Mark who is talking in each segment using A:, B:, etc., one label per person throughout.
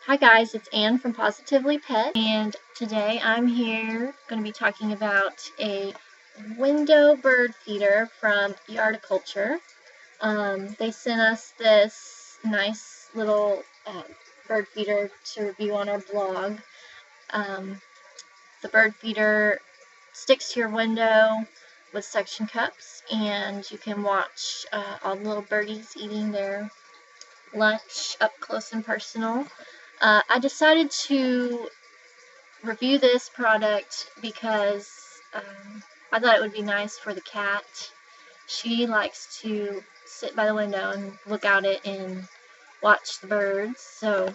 A: Hi guys, it's Anne from Positively Pet, and today I'm here going to be talking about a window bird feeder from Yardiculture. They sent us this nice little bird feeder to review on our blog. The bird feeder sticks to your window with suction cups, and you can watch all the little birdies eating their lunch up close and personal. I decided to review this product because I thought it would be nice for the cat. She likes to sit by the window and look out it and watch the birds, so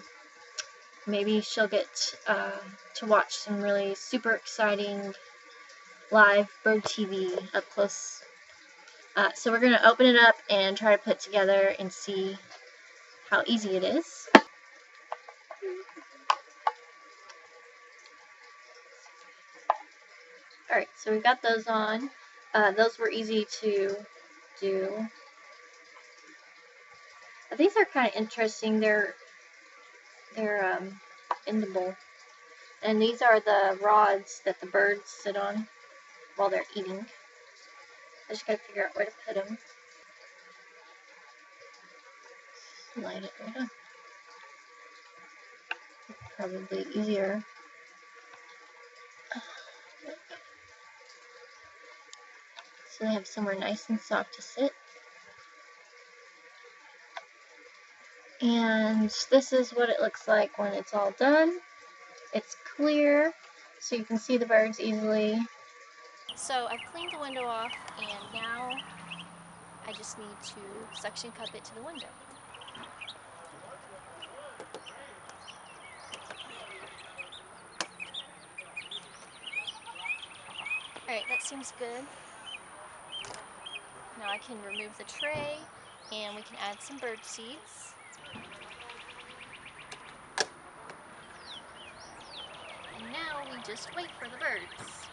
A: maybe she'll get to watch some really super exciting live bird TV up close. So we're going to open it up and try to put it together and see how easy it is. Alright, so we've got those on. Those were easy to do. These are kind of interesting. They're bendable. And these are the rods that the birds sit on while they're eating. I just gotta figure out where to put them. Slide it right up. Probably easier. So they have somewhere nice and soft to sit. And this is what it looks like when it's all done. It's clear, so you can see the birds easily. So I've cleaned the window off, and now I just need to suction cup it to the window. Alright, that seems good. Now I can remove the tray, and we can add some bird seeds. And now we just wait for the birds.